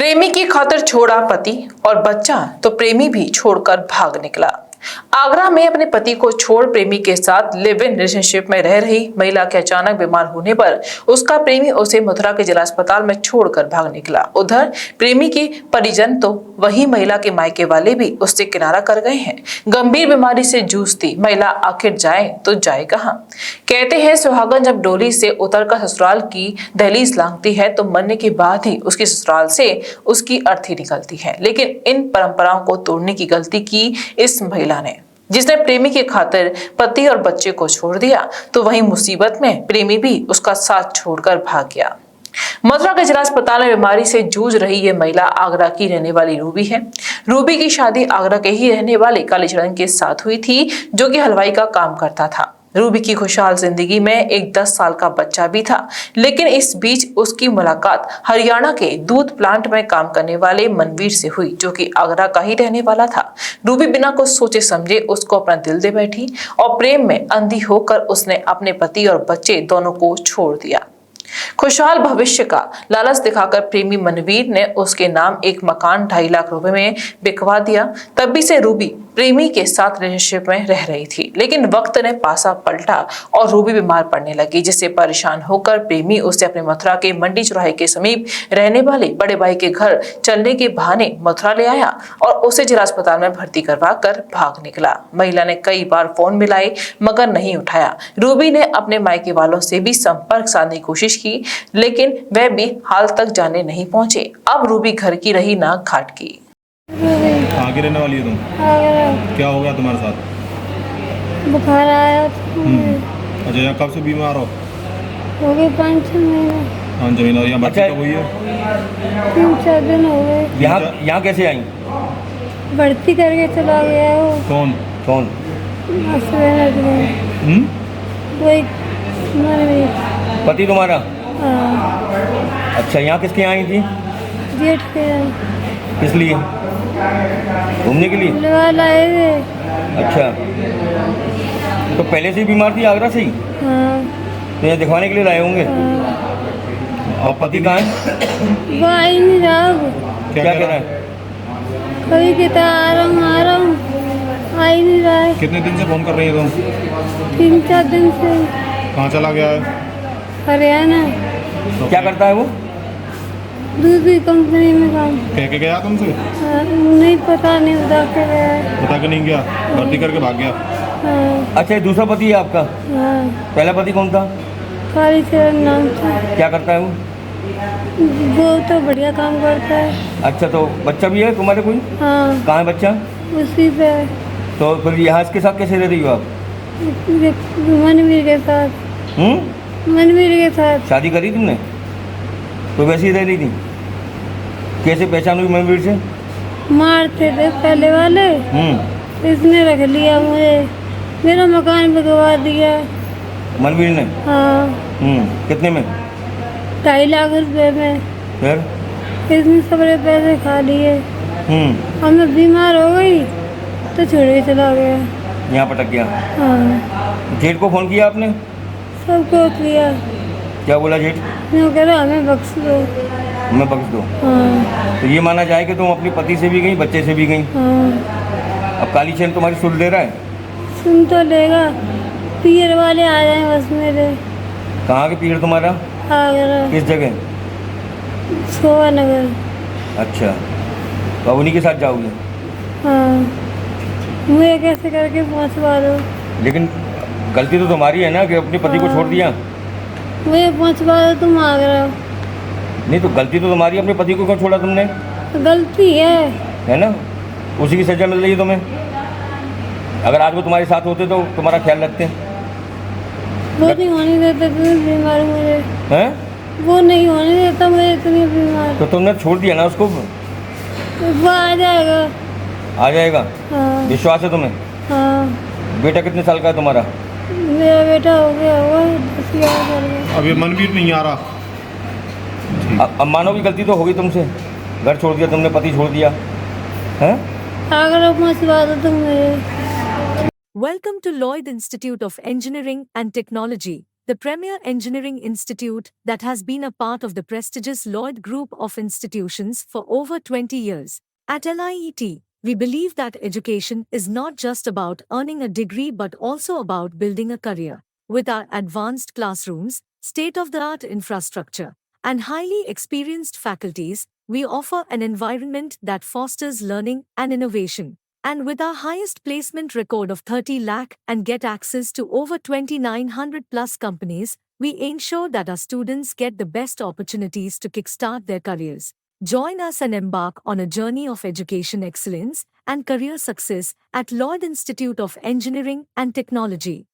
प्रेमी की खातिर छोड़ा पति और बच्चा तो प्रेमी भी छोड़कर भाग निकला। आगरा में अपने पति को छोड़ प्रेमी के साथ लिव इन रिलेशनशिप में रह रही महिला के अचानक बीमार होने पर उसका प्रेमी उसे मथुरा के जिला अस्पताल में छोड़कर भाग निकला। उधर प्रेमी की परिजन तो वही महिला के मायके वाले भी उससे किनारा कर गए हैं। गंभीर बीमारी से जूझती महिला आखिर जाए तो जाए कहां? कहते हैं सुहागन जब डोली से उतरकर ससुराल की दहलीज लांघती है तो मरने के बाद ही उसकी ससुराल से उसकी अर्थी निकलती है। लेकिन इन परंपराओं को तोड़ने की गलती की इस महिला ने, जिसने प्रेमी की खातिर पति और बच्चे को छोड़ दिया, तो वहीं मुसीबत में प्रेमी भी उसका साथ छोड़कर भाग गया। मथुरा के जिला अस्पताल में बीमारी से जूझ रही ये महिला आगरा की रहने वाली रूबी है। रूबी की शादी आगरा के ही रहने वाले कालीचरण के साथ हुई थी, जो कि हलवाई का काम करता था। रूबी की खुशहाल जिंदगी में एक 10 साल का बच्चा भी था, लेकिन इस बीच उसकी मुलाकात हरियाणा के दूध प्लांट में काम करने वाले मनवीर से हुई, जो कि आगरा का ही रहने वाला था। रूबी बिना कुछ सोचे समझे उसको अपना दिल दे बैठी और प्रेम में अंधी होकर उसने अपने पति और बच्चे दोनों को छोड़ दिया। खुशहाल भविष्य का लालच दिखाकर प्रेमी मनवीर ने उसके नाम एक मकान 2.5 लाख रुपए में बिकवा दिया। तभी से रूबी प्रेमी के साथ रिलेशनशिप में रह रही थी, लेकिन वक्त ने पासा पलटा और रूबी बीमार पड़ने लगी, जिससे परेशान होकर प्रेमी उसे अपने मथुरा के मंडी चौराहे के समीप रहने वाले बड़े भाई के घर चलने के बहाने मथुरा ले आया और उसे जिला अस्पताल में भर्ती करवा कर भाग निकला। महिला ने कई बार फोन मिलाए मगर नहीं उठाया। रूबी ने अपने मायके वालों से भी संपर्क साधने की कोशिश की, लेकिन वह भी हाल तक जाने नहीं पहुंचे। अब रूबी घर की रही ना घाट की। कहाँ की रहने वाली है तुम? क्या हो गया तुम्हारे साथ? बुखार आया। अच्छा, यहाँ कब से बीमार हो गए 5-6 महीने। 5 महीने। और यहाँ बच्ची कब हुई है? 3-4 दिन हो गए। यहाँ कैसे आई? भर्ती करके चला गया वो। कौन? वही मनवीर। पति तुम्हारा? हाँ। अच्छा, यहाँ किसके यहाँ आई थी? जेठ के किस लिए? घूमने के लिए? लेवाल आए थे। अच्छा, तो पहले से ही बीमार थी आगरा से ही? हाँ। तो यहाँ दिखवाने के लिए लाए होंगे? हाँ। और पति कहाँ है? वो आ ही नहीं रहा। क्या कह रहा है? कभी कहता आ रहा हूँ, आ ही नहीं रहा है। कितने दिन से फोन कर रही है तुम? 3-4 दिन से। कहाँ चला गया है? हरियाणा। क्या करता है वो? दूध की कंपनी में काम। कह के गया तुमसे? नहीं पता, नहीं बता के गया है। बता के नहीं गया, भर्ती करके भाग गया। हाँ। अच्छा, ये दूसरा पति है आपका? हाँ। पहला पति कौन था? कालीचरण नाम था। क्या करता है वो? वो तो बढ़िया काम करता है। अच्छा, तो बच्चा भी है तुम्हारे कोई? हाँ। कहाँ है बच्चा? उसी पे। तो फिर यहाँ इसके साथ कैसे रह रही हो आप? मनवीर के साथ। मनवीर के साथ। शादी करी तुमने? तो वैसे ही रह रही थी? कैसे पहचान हुई मनवीर से? मारते थे पहले वाले। इसने रख लिया मुझे, मेरा मकान बिकवा दिया मनवीर ने। हाँ। कितने में? 2.5 लाख रुपए में। फिर इसने सारे पैसे खा लिए। अब मैं बीमार हो गई तो छोड़ के चला गया। यहाँ पटक गया? हाँ। जेठ को फोन किया आपने? सबको किया। क्या बोला जेठ? मैं कह रहा हमें बख्श दो। मैं बख्श दो? हाँ। तो ये माना जाए कि तुम अपने पति से भी गई, बच्चे से भी गई। हाँ। अब कालीचरण तुम्हारी सुन ले रहा है? सुन तो लेगा, पीर वाले आ जाए बस मेरे। कहाँ के पीर तुम्हारा? आगरा। किस जगह? सोवा नगर। अच्छा, तो अब उन्हीं के साथ जाओगे? हाँ। मुझे कैसे करके पहुँचवा दो। लेकिन गलती तो तुम्हारी है ना कि अपने पति को छोड़ दिया। मुझे पहुँचवा दो तुम आगरा। नहीं, तो गलती तो तुम्हारी, अपने पति को क्यों छोड़ा तुमने? गलती है ना? उसी की सजा मिल रही है तुम्हें। अगर आज वो तुम्हारे साथ होते तो तुम्हारा ख्याल रखते। वो नहीं होने देता इतनी बीमार मुझे। हैं? वो नहीं होने देता मुझे इतनी बीमार। तो तुमने छोड़ दिया ना उसको? वो आ जाएगा। आ जाएगा? हाँ। विश्वास है तुम्हें? हाँ। बेटा कितने साल का है तुम्हारा? मेरा बेटा हो गया हुआ 10-11 साल का। अब ये मनवीर नहीं आ रहा। अब मानो की गलती तो होगी तुमसे, घर छोड़ दिया तुमने, पति छोड़ दिया है? आगरा पहुँचवा दो तुम मुझे। Welcome to Lloyd Institute of Engineering and Technology. the premier engineering institute that has been a part of the prestigious Lloyd Group of institutions for over 20 years. At LIET, we believe that education is not just about earning a degree but also about building a career. With our advanced classrooms, state-of-the-art infrastructure, and highly experienced faculties, we offer an environment that fosters learning and innovation. And with our highest placement record of 30 lakh and get access to over 2,900 plus companies, we ensure that our students get the best opportunities to kickstart their careers. Join us and embark on a journey of education excellence and career success at Lloyd Institute of Engineering and Technology.